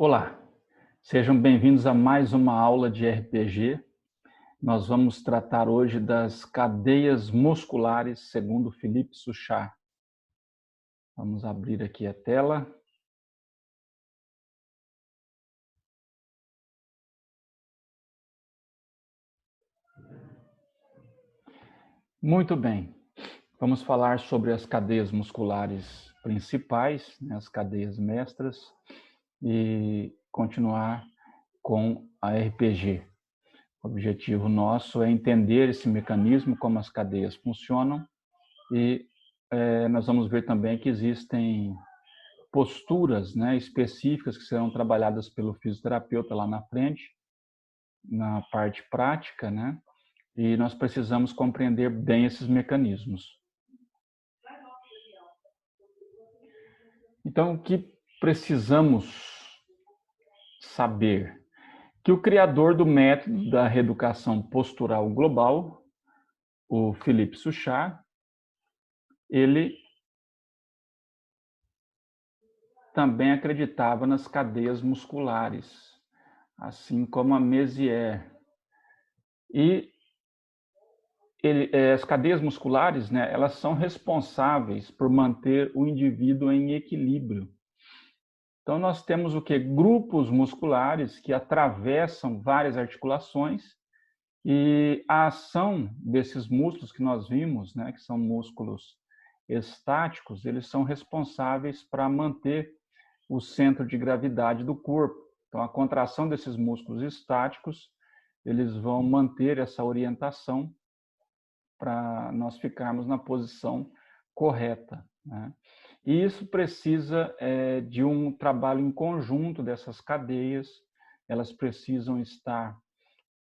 Olá, sejam bem-vindos a mais uma aula de RPG. Nós vamos tratar hoje das cadeias musculares, segundo Philippe Suchard. Vamos abrir aqui a tela. Muito bem, vamos falar sobre as cadeias musculares principais, as cadeias mestras, e continuar com a RPG. O objetivo nosso é entender esse mecanismo, como as cadeias funcionam, e nós vamos ver também que existem posturas, específicas que serão trabalhadas pelo fisioterapeuta lá na frente, na parte prática, e nós precisamos compreender bem esses mecanismos. Então, o que precisamos saber? Que o criador do método da reeducação postural global, o Philippe Suchard, ele também acreditava nas cadeias musculares, assim como a Mézières. E as cadeias musculares, elas são responsáveis por manter o indivíduo em equilíbrio. Então, nós temos o quê? Grupos musculares que atravessam várias articulações e a ação desses músculos que nós vimos, que são músculos estáticos, eles são responsáveis para manter o centro de gravidade do corpo. Então, a contração desses músculos estáticos, eles vão manter essa orientação para nós ficarmos na posição correta. E isso precisa de um trabalho em conjunto dessas cadeias, elas precisam estar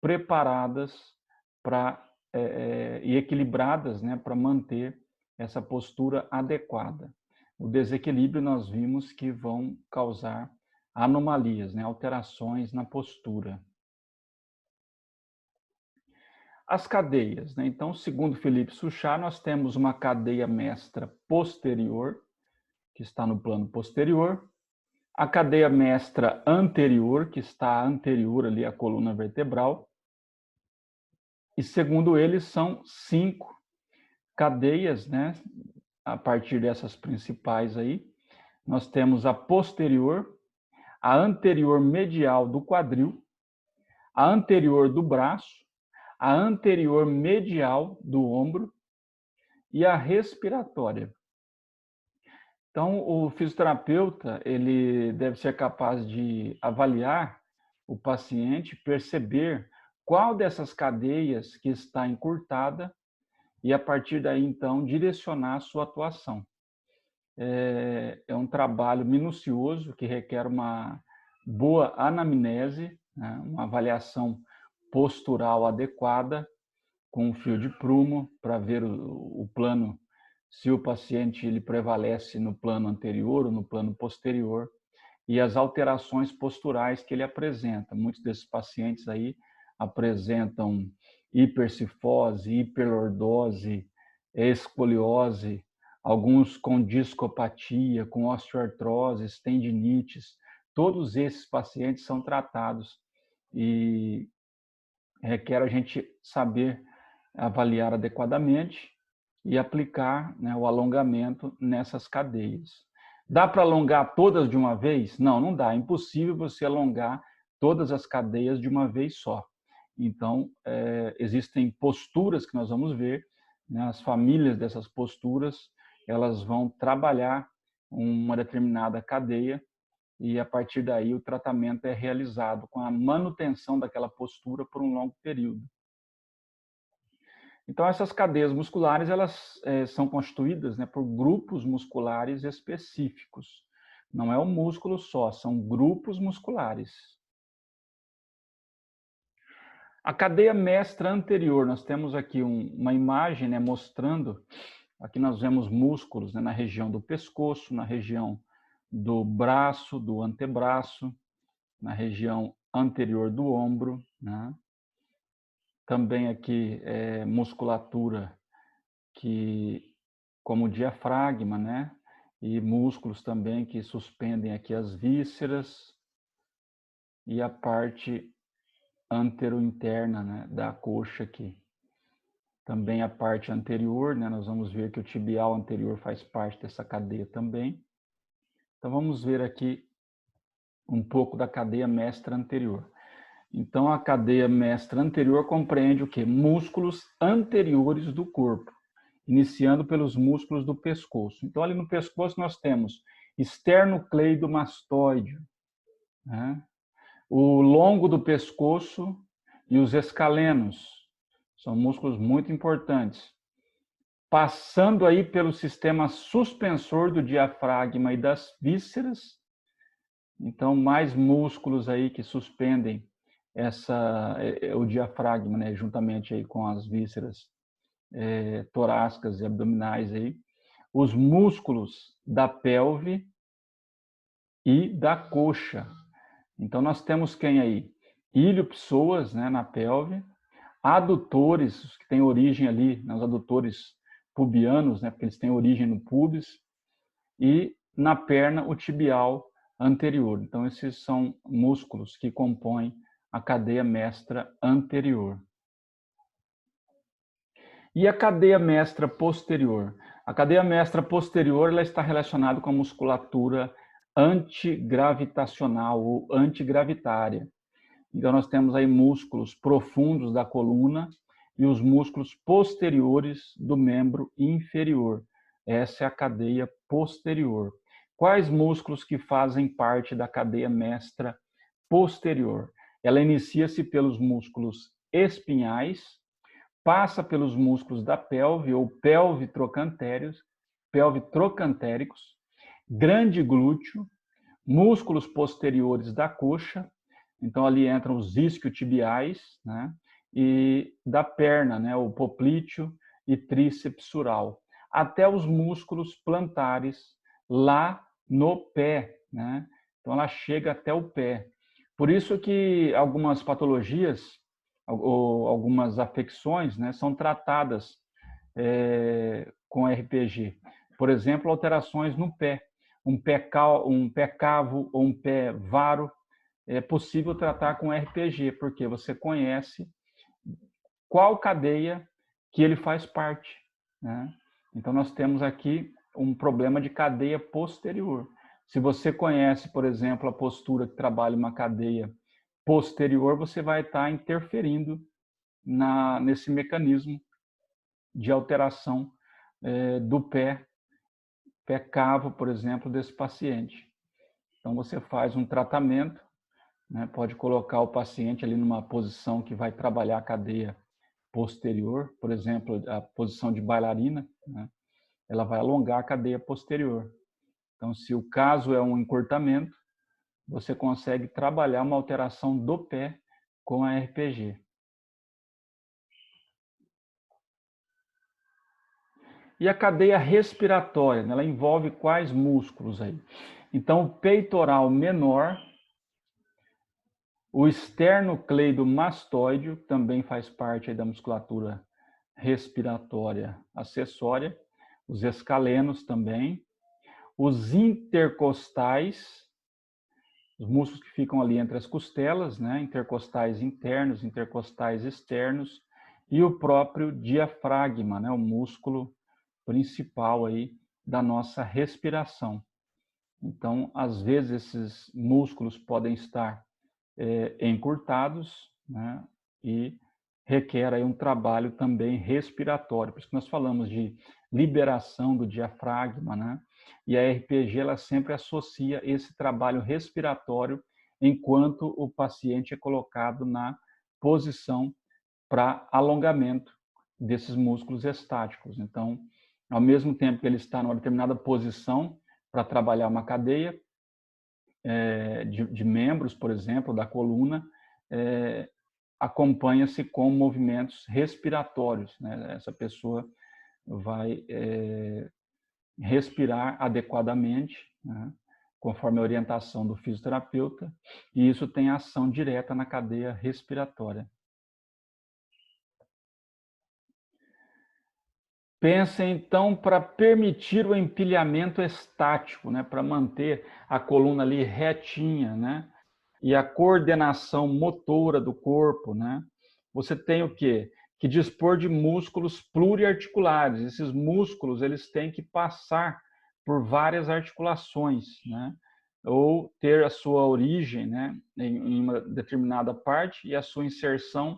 preparadas e equilibradas para manter essa postura adequada. O desequilíbrio nós vimos que vão causar anomalias, alterações na postura. As cadeias, então, segundo Philippe Suchard, nós temos uma cadeia mestra posterior, que está no plano posterior, a cadeia mestra anterior, que está anterior ali à coluna vertebral, e segundo eles são 5 cadeias, a partir dessas principais aí, nós temos a posterior, a anterior medial do quadril, a anterior do braço, a anterior medial do ombro e a respiratória. Então, o fisioterapeuta, ele deve ser capaz de avaliar o paciente, perceber qual dessas cadeias que está encurtada e, a partir daí, então, direcionar a sua atuação. É um trabalho minucioso que requer uma boa anamnese, uma avaliação postural adequada, com um fio de prumo para ver o plano, se o paciente ele prevalece no plano anterior ou no plano posterior, e as alterações posturais que ele apresenta. Muitos desses pacientes aí apresentam hipercifose, hiperlordose, escoliose, alguns com discopatia, com osteoartrose, tendinites. Todos esses pacientes são tratados e requer a gente saber avaliar adequadamente e aplicar o alongamento nessas cadeias. Dá para alongar todas de uma vez? Não, não dá. É impossível você alongar todas as cadeias de uma vez só. Então, existem posturas que nós vamos ver, as famílias dessas posturas, elas vão trabalhar uma determinada cadeia e, a partir daí, o tratamento é realizado com a manutenção daquela postura por um longo período. Então, essas cadeias musculares, elas são constituídas por grupos musculares específicos. Não é um músculo só, são grupos musculares. A cadeia mestra anterior, nós temos aqui uma imagem mostrando, aqui nós vemos músculos na região do pescoço, na região do braço, do antebraço, na região anterior do ombro, Também aqui musculatura como o diafragma, e músculos também que suspendem aqui as vísceras, e a parte anterointerna, né, da coxa aqui. Também a parte anterior, né, nós vamos ver que o tibial anterior faz parte dessa cadeia também. Então vamos ver aqui um pouco da cadeia mestra anterior. Então a cadeia mestra anterior compreende o quê? Músculos anteriores do corpo, iniciando pelos músculos do pescoço. Então ali no pescoço nós temos esternocleidomastoide, né? O longo do pescoço e os escalenos. São músculos muito importantes. Passando aí pelo sistema suspensor do diafragma e das vísceras. Então, mais músculos aí que suspendem o diafragma, né, juntamente aí com as vísceras torácicas e abdominais aí. Os músculos da pelve e da coxa. Então, nós temos quem aí? Ilho-psoas, né, na pelve, adutores, que têm origem ali, nos adutores pubianos, né, porque eles têm origem no pubis, e na perna o tibial anterior. Então, esses são músculos que compõem a cadeia mestra anterior. E a cadeia mestra posterior? A cadeia mestra posterior ela está relacionada com a musculatura antigravitacional ou antigravitária. Então, nós temos aí músculos profundos da coluna e os músculos posteriores do membro inferior. Essa é a cadeia posterior. Quais músculos que fazem parte da cadeia mestra posterior? Ela inicia-se pelos músculos espinhais, passa pelos músculos da pelve ou pelve-trocantéricos, grande glúteo, músculos posteriores da coxa, então ali entram os isquiotibiais, né? E da perna, né? O poplíteo e tríceps sural, até os músculos plantares lá no pé, né? Então ela chega até o pé. Por isso que algumas patologias ou algumas afecções, né, são tratadas com RPG. Por exemplo, alterações no pé. Um pé cavo ou um pé varo é possível tratar com RPG, porque você conhece qual cadeia que ele faz parte, né? Então, nós temos aqui um problema de cadeia posterior. Se você conhece, por exemplo, a postura que trabalha uma cadeia posterior, você vai estar interferindo nesse mecanismo de alteração do pé cavo, por exemplo, desse paciente. Então, você faz um tratamento, né, pode colocar o paciente ali numa posição que vai trabalhar a cadeia posterior, por exemplo, a posição de bailarina, né, ela vai alongar a cadeia posterior. Então, se o caso é um encurtamento, você consegue trabalhar uma alteração do pé com a RPG. E a cadeia respiratória, ela envolve quais músculos aí? Então, o peitoral menor, o esternocleidomastoide também faz parte aí da musculatura respiratória acessória, os escalenos também, os intercostais, os músculos que ficam ali entre as costelas, né? Intercostais internos, intercostais externos, e o próprio diafragma, né? O músculo principal aí da nossa respiração. Então, às vezes, esses músculos podem estar encurtados, né? E requer aí um trabalho também respiratório. Por isso que nós falamos de liberação do diafragma, né? E a RPG ela sempre associa esse trabalho respiratório enquanto o paciente é colocado na posição para alongamento desses músculos estáticos. Então, ao mesmo tempo que ele está numa determinada posição para trabalhar uma cadeia de membros, por exemplo, da coluna, acompanha-se com movimentos respiratórios, né? Essa pessoa vai respirar adequadamente, né? Conforme a orientação do fisioterapeuta, e isso tem ação direta na cadeia respiratória. Pensa então para permitir o empilhamento estático, né? Para manter a coluna ali retinha, né? e a coordenação motora do corpo, né? Você tem o quê? Que dispor de músculos pluriarticulares. Esses músculos, eles têm que passar por várias articulações, né? Ou ter a sua origem, né, em uma determinada parte e a sua inserção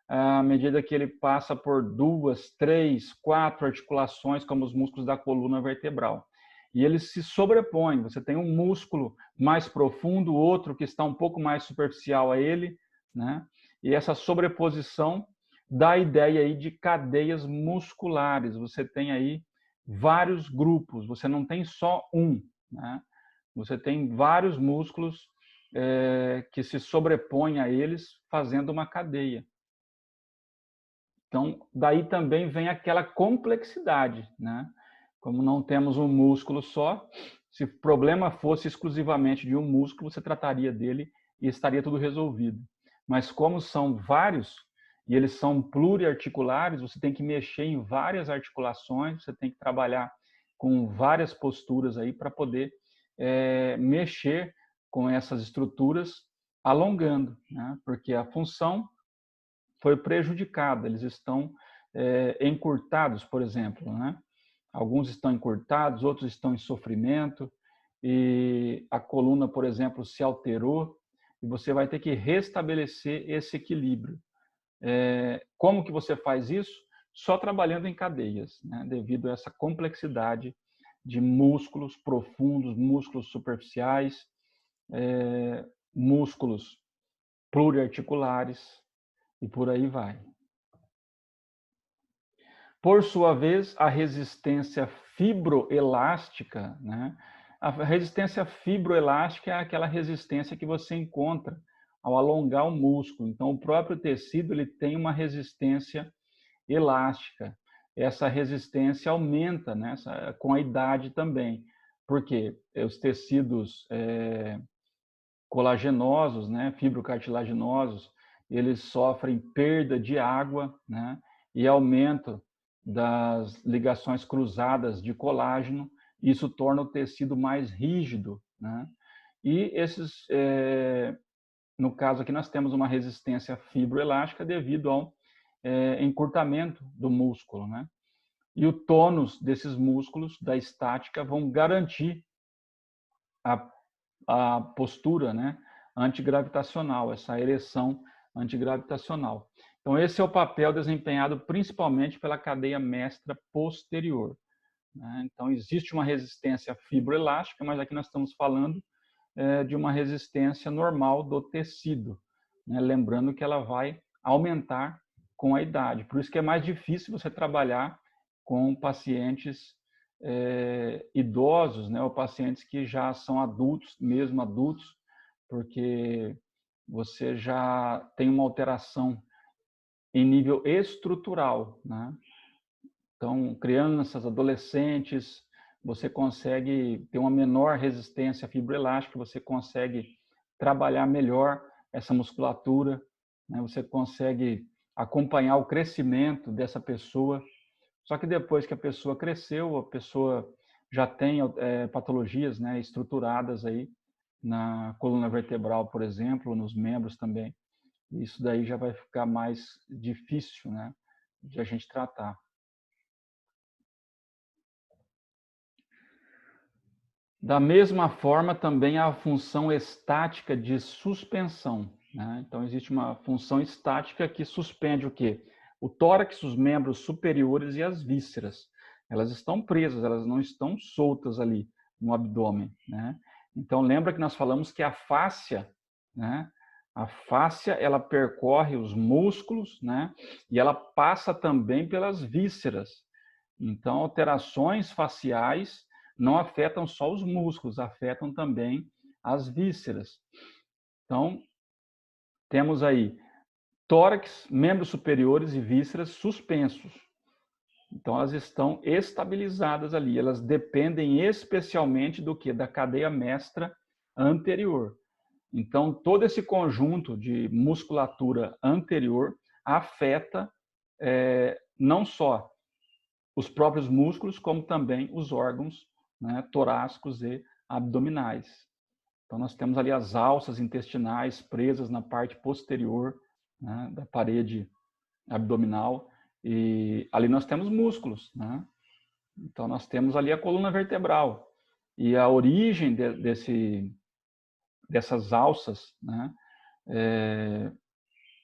à medida que ele passa por 2, 3, 4 articulações, como os músculos da coluna vertebral. E eles se sobrepõem. Você tem um músculo mais profundo, outro que está um pouco mais superficial a ele, né? E essa sobreposição dá a ideia aí de cadeias musculares. Você tem aí vários grupos, você não tem só um, né? Você tem vários músculos que se sobrepõem a eles, fazendo uma cadeia. Então, daí também vem aquela complexidade, né? Como não temos um músculo só, se o problema fosse exclusivamente de um músculo, você trataria dele e estaria tudo resolvido. Mas como são vários e eles são pluriarticulares, você tem que mexer em várias articulações, você tem que trabalhar com várias posturas aí para poder mexer com essas estruturas alongando, né? Porque a função foi prejudicada, eles estão encurtados, por exemplo, né? Alguns estão encurtados, outros estão em sofrimento, e a coluna, por exemplo, se alterou, e você vai ter que restabelecer esse equilíbrio. Como que você faz isso? Só trabalhando em cadeias, né? Devido a essa complexidade de músculos profundos, músculos superficiais, músculos pluriarticulares, e por aí vai. Por sua vez, a resistência fibroelástica, né? A resistência fibroelástica é aquela resistência que você encontra ao alongar o músculo. Então, o próprio tecido ele tem uma resistência elástica. Essa resistência aumenta, né, com a idade também, porque os tecidos colagenosos, né, fibrocartilaginosos, eles sofrem perda de água, né, e aumento das ligações cruzadas de colágeno. Isso torna o tecido mais rígido, né? E esses, no caso aqui, nós temos uma resistência fibroelástica devido ao encurtamento do músculo, né? E o tônus desses músculos da estática vão garantir a postura, né, antigravitacional, essa ereção antigravitacional. Então, esse é o papel desempenhado principalmente pela cadeia mestra posterior, né? Então, existe uma resistência fibroelástica, mas aqui nós estamos falando de uma resistência normal do tecido, né? Lembrando que ela vai aumentar com a idade. Por isso que é mais difícil você trabalhar com pacientes idosos, né, ou pacientes que já são adultos, mesmo adultos, porque você já tem uma alteração em nível estrutural, né? Então, crianças, adolescentes, você consegue ter uma menor resistência fibroelástica, você consegue trabalhar melhor essa musculatura, né? Você consegue acompanhar o crescimento dessa pessoa. Só que depois que a pessoa cresceu, a pessoa já tem patologias, né, estruturadas aí na coluna vertebral, por exemplo, nos membros também. Isso daí já vai ficar mais difícil, né, de a gente tratar. Da mesma forma, também há a função estática de suspensão, né? Então, existe uma função estática que suspende o quê? O tórax, os membros superiores e as vísceras. Elas estão presas, elas não estão soltas ali no abdômen, né? Então, lembra que nós falamos que a fáscia, né? A fáscia, ela percorre os músculos, né? E ela passa também pelas vísceras. Então, alterações faciais não afetam só os músculos, afetam também as vísceras. Então, temos aí tórax, membros superiores e vísceras suspensos. Então, elas estão estabilizadas ali. Elas dependem especialmente do que? Da cadeia mestra anterior. Então, todo esse conjunto de musculatura anterior afeta não só os próprios músculos, como também os órgãos, né, torácicos e abdominais. Então, nós temos ali as alças intestinais presas na parte posterior, né, da parede abdominal, e ali nós temos músculos, né? Então, nós temos ali a coluna vertebral. E a origem dessas alças, né,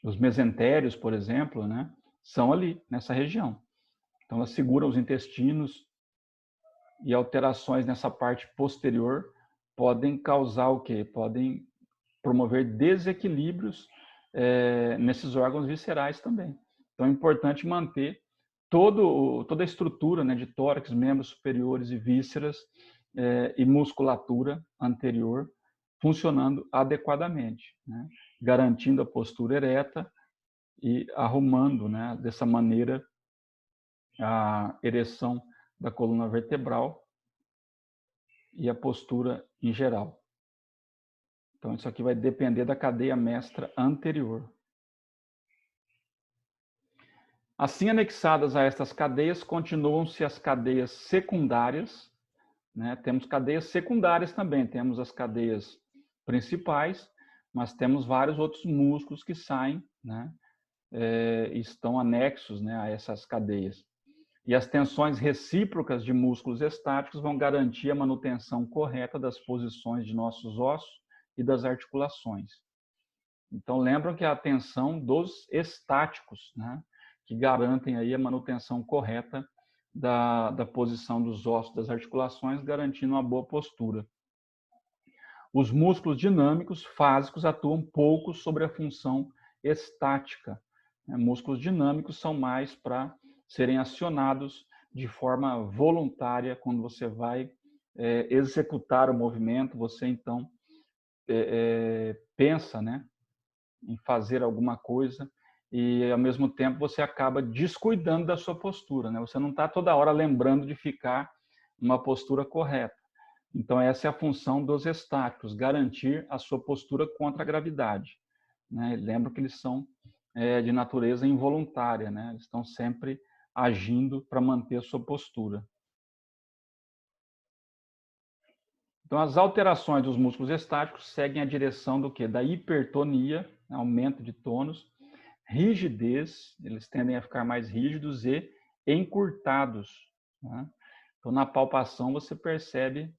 os mesentérios, por exemplo, né, são ali, nessa região. Então, ela segura os intestinos, e alterações nessa parte posterior podem causar o quê? Podem promover desequilíbrios nesses órgãos viscerais também. Então, é importante manter toda a estrutura, né, de tórax, membros superiores e vísceras e musculatura anterior funcionando adequadamente, né, garantindo a postura ereta e arrumando, né, dessa maneira a ereção da coluna vertebral e a postura em geral. Então, isso aqui vai depender da cadeia mestra anterior. Assim, anexadas a estas cadeias, continuam-se as cadeias secundárias, né? Temos cadeias secundárias também, temos as cadeias principais, mas temos vários outros músculos que saem, né? Estão anexos, né, a essas cadeias. E as tensões recíprocas de músculos estáticos vão garantir a manutenção correta das posições de nossos ossos e das articulações. Então, lembram que a tensão dos estáticos, né, que garantem aí a manutenção correta da posição dos ossos, das articulações, garantindo uma boa postura. Os músculos dinâmicos fásicos atuam pouco sobre a função estática. Músculos dinâmicos são mais para serem acionados de forma voluntária quando você vai executar o movimento, você então pensa, né, em fazer alguma coisa e ao mesmo tempo você acaba descuidando da sua postura, né? Você não está toda hora lembrando de ficar numa postura correta. Então, essa é a função dos estáticos, garantir a sua postura contra a gravidade, né? Lembra que eles são de natureza involuntária, né? Eles estão sempre agindo para manter a sua postura. Então, as alterações dos músculos estáticos seguem a direção do quê? Da hipertonia, aumento de tônus, rigidez, eles tendem a ficar mais rígidos e encurtados, né? Então, na palpação, você percebe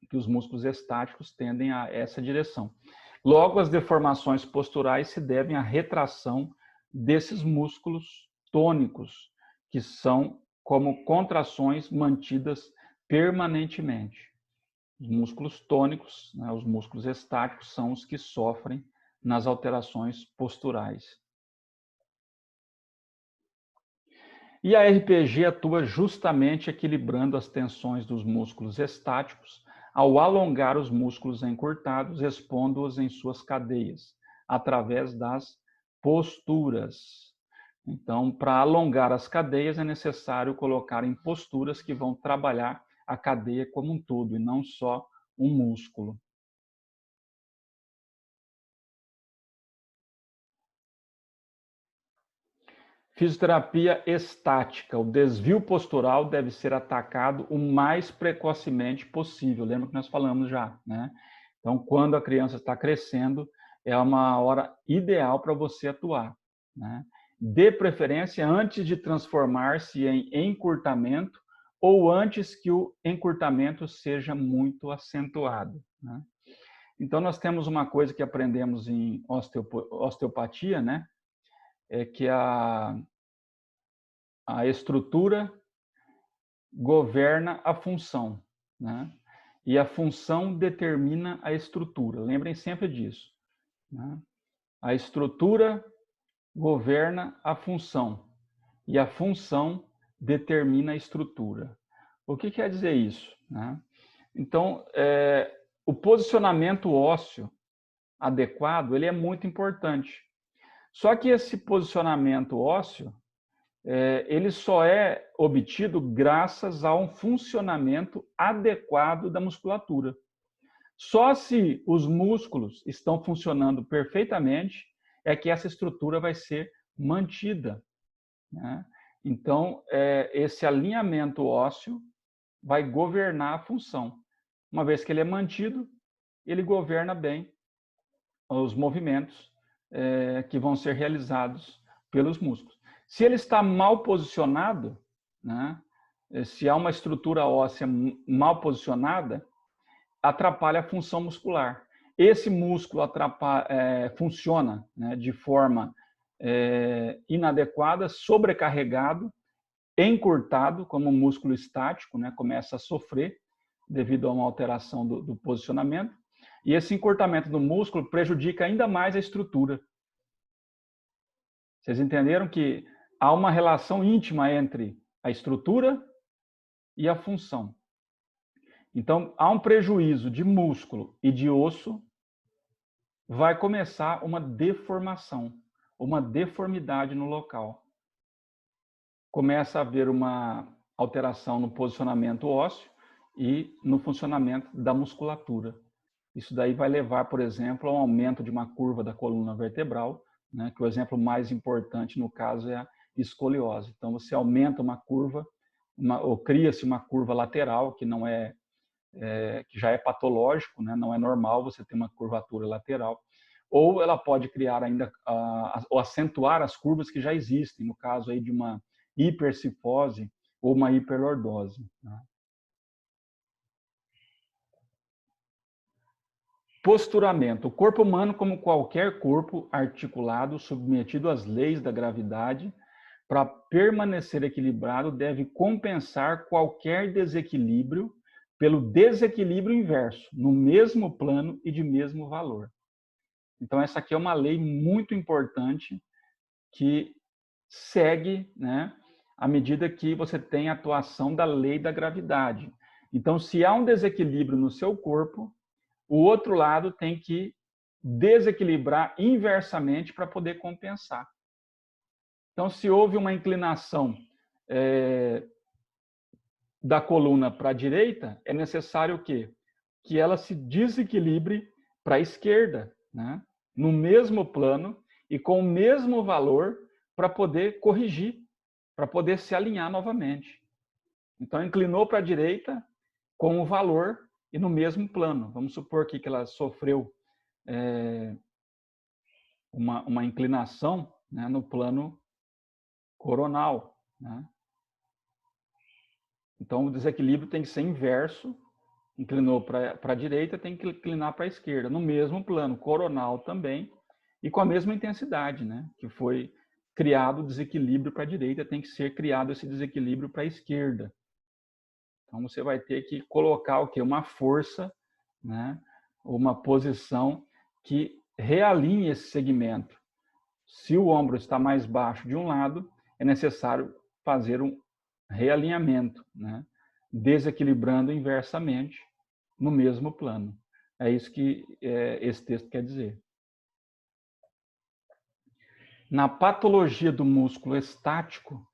que os músculos estáticos tendem a essa direção. Logo, as deformações posturais se devem à retração desses músculos tônicos, que são como contrações mantidas permanentemente. Os músculos tônicos, né, os músculos estáticos, são os que sofrem nas alterações posturais. E a RPG atua justamente equilibrando as tensões dos músculos estáticos ao alongar os músculos encurtados, expondo-os em suas cadeias, através das posturas. Então, para alongar as cadeias, é necessário colocar em posturas que vão trabalhar a cadeia como um todo, e não só um músculo. Fisioterapia estática. O desvio postural deve ser atacado o mais precocemente possível. Lembra que nós falamos já, né? Então, quando a criança está crescendo, é uma hora ideal para você atuar, né? De preferência antes de transformar-se em encurtamento ou antes que o encurtamento seja muito acentuado, né? Então, nós temos uma coisa que aprendemos em osteopatia, né? É que a estrutura governa a função, né? E a função determina a estrutura. Lembrem sempre disso, né? A estrutura governa a função e a função determina a estrutura. O que quer dizer isso, né? Então, o posicionamento ósseo adequado, ele é muito importante. Só que esse posicionamento ósseo, ele só é obtido graças a um funcionamento adequado da musculatura. Só se os músculos estão funcionando perfeitamente é que essa estrutura vai ser mantida, né? Então, esse alinhamento ósseo vai governar a função. Uma vez que ele é mantido, ele governa bem os movimentos que vão ser realizados pelos músculos. Se ele está mal posicionado, né, se há uma estrutura óssea mal posicionada, atrapalha a função muscular. Esse músculo funciona, né, de forma inadequada, sobrecarregado, encurtado, como um músculo estático, né, começa a sofrer devido a uma alteração do posicionamento. E esse encurtamento do músculo prejudica ainda mais a estrutura. Vocês entenderam que há uma relação íntima entre a estrutura e a função. Então, há um prejuízo de músculo e de osso, vai começar uma deformação, uma deformidade no local. Começa a haver uma alteração no posicionamento ósseo e no funcionamento da musculatura. Isso daí vai levar, por exemplo, a um aumento de uma curva da coluna vertebral, né, que o exemplo mais importante no caso é a escoliose. Então, você aumenta uma curva, ou cria-se uma curva lateral, que não que já é patológico, né, não é normal você ter uma curvatura lateral, ou ela pode criar ainda, ou acentuar as curvas que já existem, no caso aí de uma hipercifose ou uma hiperlordose. Né? Posturamento. O corpo humano, como qualquer corpo articulado, submetido às leis da gravidade, para permanecer equilibrado, deve compensar qualquer desequilíbrio pelo desequilíbrio inverso, no mesmo plano e de mesmo valor. Então, essa aqui é uma lei muito importante que segue, né, à medida que você tem a atuação da lei da gravidade. Então, se há um desequilíbrio no seu corpo, o outro lado tem que desequilibrar inversamente para poder compensar. Então, se houve uma inclinação da coluna para a direita, é necessário o quê? Que ela se desequilibre para a esquerda, né? No mesmo plano e com o mesmo valor para poder corrigir, para poder se alinhar novamente. Então, inclinou para a direita com o valor e no mesmo plano. Vamos supor que ela sofreu uma inclinação, né, no plano coronal. Né? Então, o desequilíbrio tem que ser inverso. Inclinou para a direita, tem que inclinar para a esquerda. No mesmo plano coronal também, e com a mesma intensidade, né? Que foi criado o desequilíbrio para a direita, tem que ser criado esse desequilíbrio para a esquerda. Então, você vai ter que colocar o quê? Uma força, né? Uma posição que realinhe esse segmento. Se o ombro está mais baixo de um lado, é necessário fazer um realinhamento, né? Desequilibrando inversamente no mesmo plano. É isso que esse texto quer dizer. Na patologia do músculo estático,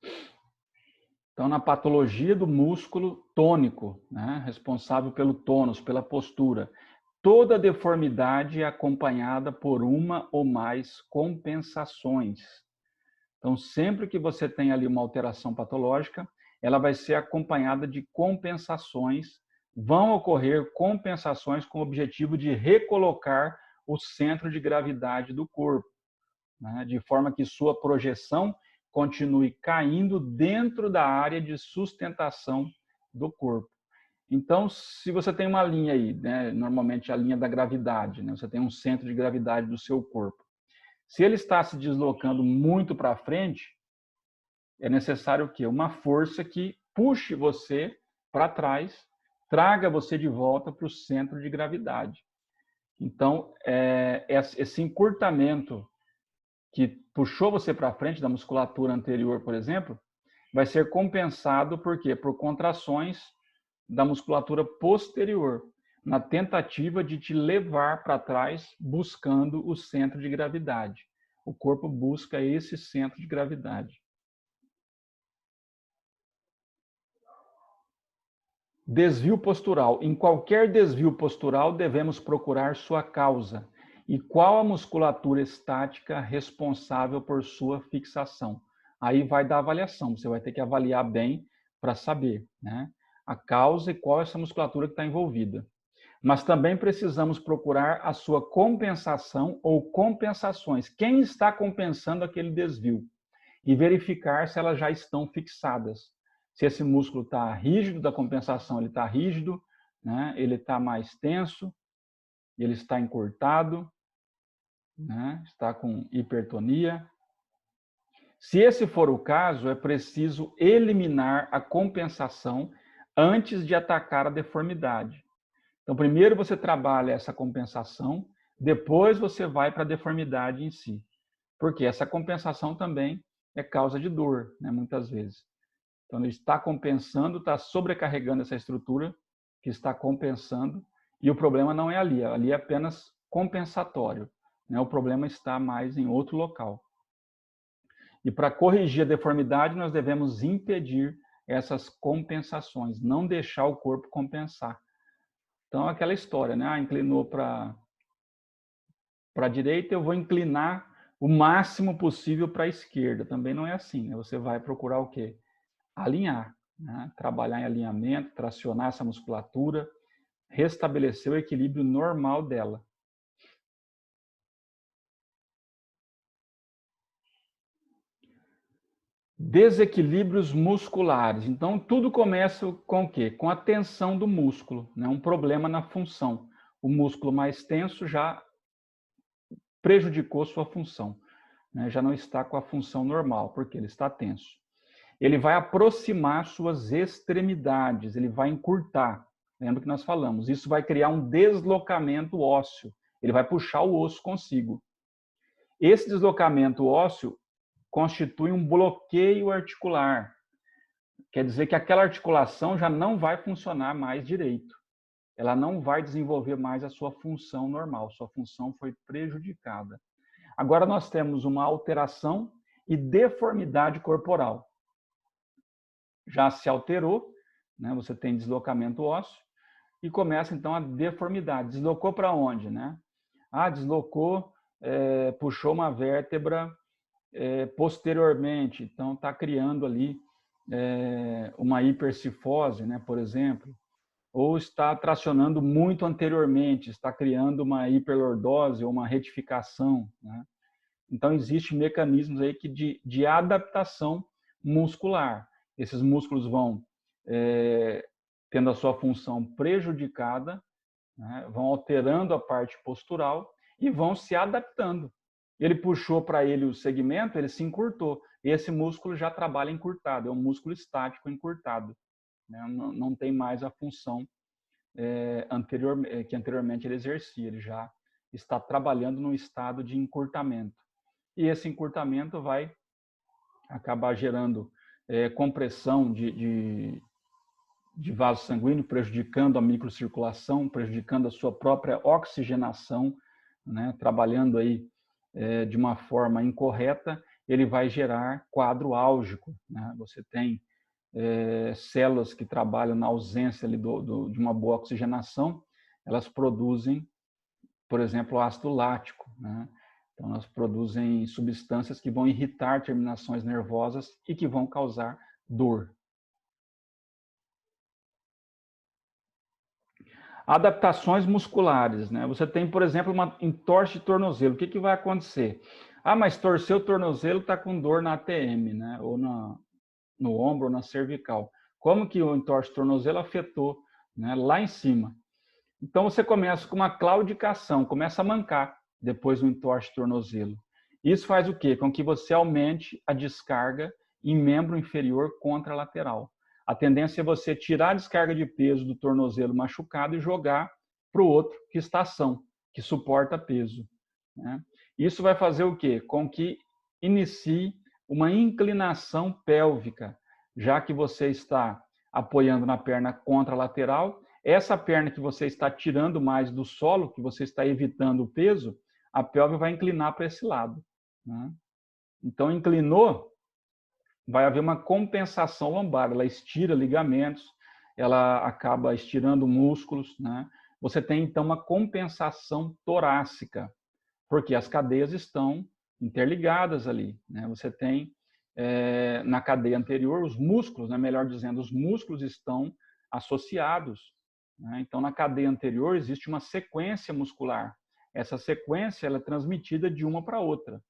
então na patologia do músculo tônico, né? Responsável pelo tônus, pela postura, toda deformidade é acompanhada por uma ou mais compensações. Então, sempre que você tem ali uma alteração patológica, ela vai ser acompanhada de compensações, vão ocorrer compensações com o objetivo de recolocar o centro de gravidade do corpo, né? De forma que sua projeção continue caindo dentro da área de sustentação do corpo. Então, se você tem uma linha aí, né, normalmente a linha da gravidade, né, você tem um centro de gravidade do seu corpo. Se ele está se deslocando muito para frente, é necessário o quê? Uma força que puxe você para trás, traga você de volta para o centro de gravidade. Então, esse encurtamento que puxou você para frente da musculatura anterior, por exemplo, vai ser compensado por quê? Por contrações da musculatura posterior, na tentativa de te levar para trás, buscando o centro de gravidade. O corpo busca esse centro de gravidade. Desvio postural. Em qualquer desvio postural, devemos procurar sua causa e qual a musculatura estática responsável por sua fixação. Aí vai dar avaliação, você vai ter que avaliar bem para saber, né? A causa e qual é essa musculatura que está envolvida. Mas também precisamos procurar a sua compensação ou compensações. Quem está compensando aquele desvio? E verificar se elas já estão fixadas. Se esse músculo está rígido da compensação, ele está rígido, né? Ele está mais tenso, ele está encurtado, né? Está com hipertonia. Se esse for o caso, é preciso eliminar a compensação antes de atacar a deformidade. Então, primeiro você trabalha essa compensação, depois você vai para a deformidade em si. Porque essa compensação também é causa de dor, né, muitas vezes. Então, ele está compensando, está sobrecarregando essa estrutura que está compensando, e o problema não é ali é apenas compensatório, né? O problema está mais em outro local. E para corrigir a deformidade, nós devemos impedir essas compensações, não deixar o corpo compensar. Então, aquela história, né? Inclinou para a direita, eu vou inclinar o máximo possível para a esquerda. Também não é assim, né? Você vai procurar o quê? Alinhar, né? Trabalhar em alinhamento, tracionar essa musculatura, restabelecer o equilíbrio normal dela. Desequilíbrios musculares. Então, tudo começa com o quê? Com a tensão do músculo, né? Um problema na função. O músculo mais tenso já prejudicou sua função, né? Já não está com a função normal, porque ele está tenso. Ele vai aproximar suas extremidades, ele vai encurtar. Lembra que nós falamos? Isso vai criar um deslocamento ósseo. Ele vai puxar o osso consigo. Esse deslocamento ósseo constitui um bloqueio articular. Quer dizer que aquela articulação já não vai funcionar mais direito. Ela não vai desenvolver mais a sua função normal. Sua função foi prejudicada. Agora nós temos uma alteração e deformidade corporal. Já se alterou, né? Você tem deslocamento ósseo e começa então a deformidade. Deslocou para onde, né? Deslocou, puxou uma vértebra posteriormente, então está criando ali uma hipercifose, né, por exemplo, ou está tracionando muito anteriormente, está criando uma hiperlordose ou uma retificação, né? Então, existem mecanismos aí de adaptação muscular. Esses músculos vão tendo a sua função prejudicada, né? Vão alterando a parte postural e vão se adaptando. Ele puxou para ele o segmento, ele se encurtou. Esse músculo já trabalha encurtado, é um músculo estático encurtado, né? Não tem mais a função que anteriormente ele exercia, ele já está trabalhando num estado de encurtamento. E esse encurtamento vai acabar gerando compressão de vaso sanguíneo, prejudicando a microcirculação, prejudicando a sua própria oxigenação, né? Trabalhando aí de uma forma incorreta, ele vai gerar quadro álgico, né? Você tem células que trabalham na ausência ali de uma boa oxigenação, elas produzem, por exemplo, o ácido lático, né? Então, elas produzem substâncias que vão irritar terminações nervosas e que vão causar dor. Adaptações musculares, né? Você tem, por exemplo, uma entorse de tornozelo. O que vai acontecer? Mas torceu o tornozelo, está com dor na ATM, né? Ou no ombro ou na cervical. Como que o entorse de tornozelo afetou, né, lá em cima? Então, você começa com uma claudicação, começa a mancar depois do entorse de tornozelo. Isso faz o quê? Com que você aumente a descarga em membro inferior contralateral. A tendência é você tirar a descarga de peso do tornozelo machucado e jogar para o outro que está são, que suporta peso, né? Isso vai fazer o quê? Com que inicie uma inclinação pélvica, já que você está apoiando na perna contralateral, essa perna que você está tirando mais do solo, que você está evitando o peso, a pelve vai inclinar para esse lado, né? Então, inclinou, vai haver uma compensação lombar, ela estira ligamentos, ela acaba estirando músculos, né? Você tem, então, uma compensação torácica, porque as cadeias estão interligadas ali, né? Você tem, na cadeia anterior, os músculos, né? Melhor dizendo, os músculos estão associados, né? Então, na cadeia anterior existe uma sequência muscular. Essa sequência ela é transmitida de uma para outra,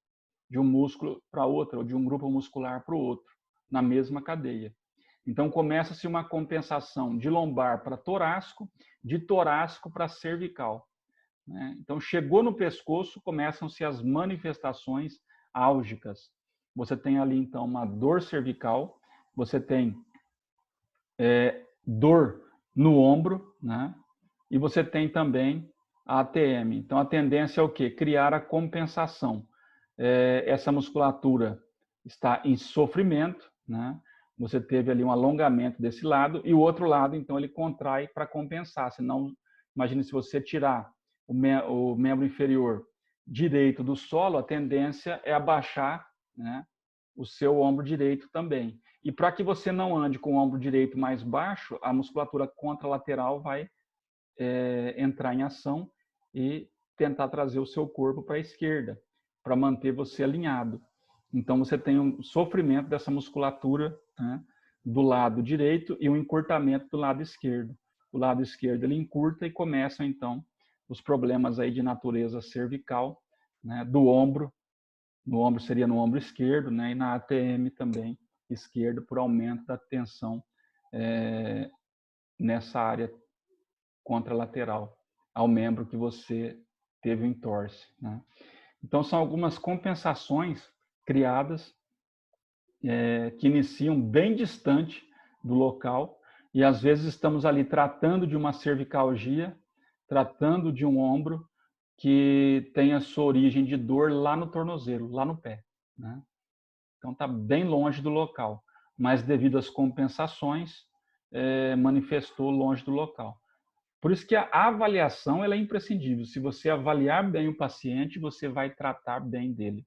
de um músculo para outro, ou de um grupo muscular para o outro, na mesma cadeia. Então, começa-se uma compensação de lombar para torácico, de torácico para cervical, né? Então, chegou no pescoço, começam-se as manifestações álgicas. Você tem ali, então, uma dor cervical, você tem dor no ombro, né? E você tem também a ATM. Então, a tendência é o quê? Criar a compensação. Essa musculatura está em sofrimento, né? Você teve ali um alongamento desse lado e o outro lado, então, ele contrai para compensar. Senão, imagine se você tirar o membro inferior direito do solo, a tendência é abaixar, né, o seu ombro direito também. E para que você não ande com o ombro direito mais baixo, a musculatura contralateral vai entrar em ação e tentar trazer o seu corpo para a esquerda, para manter você alinhado. Então, você tem um sofrimento dessa musculatura, né, do lado direito e um encurtamento do lado esquerdo. O lado esquerdo ele encurta e começam, então, os problemas aí de natureza cervical, né, do ombro. No ombro seria no ombro esquerdo, né, e na ATM também esquerdo, por aumento da tensão nessa área contralateral ao membro que você teve o entorse, né? Então, são algumas compensações criadas que iniciam bem distante do local e, às vezes, estamos ali tratando de uma cervicalgia, tratando de um ombro que tem a sua origem de dor lá no tornozelo, lá no pé, né? Então, está bem longe do local, mas devido às compensações, manifestou longe do local. Por isso que a avaliação ela é imprescindível. Se você avaliar bem o paciente, você vai tratar bem dele,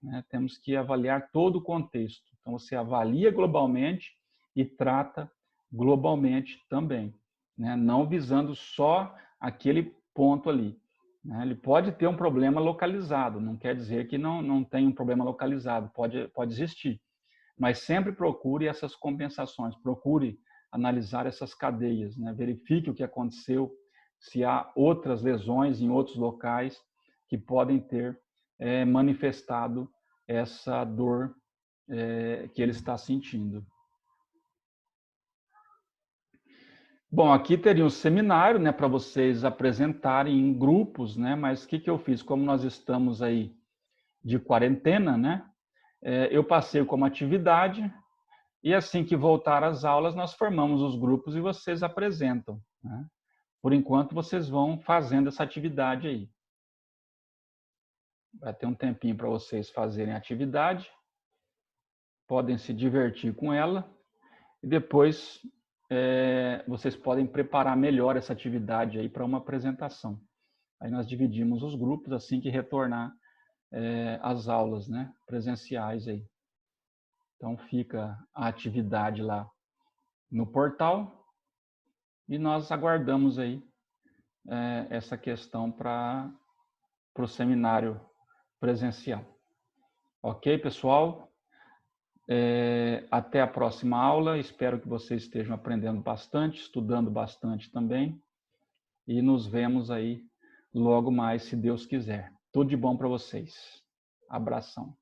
né? Temos que avaliar todo o contexto. Então, você avalia globalmente e trata globalmente também, né? Não visando só aquele ponto ali, né? Ele pode ter um problema localizado, não quer dizer que não tem um problema localizado, pode existir. Mas sempre procure essas compensações, procure analisar essas cadeias, né? Verifique o que aconteceu, se há outras lesões em outros locais que podem ter manifestado essa dor que ele está sentindo. Bom, aqui teria um seminário, né, para vocês apresentarem em grupos, né? Mas o que eu fiz? Como nós estamos aí de quarentena, né? Eu passei como atividade. E assim que voltar às aulas, nós formamos os grupos e vocês apresentam, né? Por enquanto, vocês vão fazendo essa atividade aí. Vai ter um tempinho para vocês fazerem a atividade, podem se divertir com ela e depois vocês podem preparar melhor essa atividade aí para uma apresentação. Aí nós dividimos os grupos assim que retornar as aulas, né, presenciais aí. Então fica a atividade lá no portal e nós aguardamos aí essa questão para o seminário presencial. Ok, pessoal? Até a próxima aula. Espero que vocês estejam aprendendo bastante, estudando bastante também. E nos vemos aí logo mais, se Deus quiser. Tudo de bom para vocês. Abração.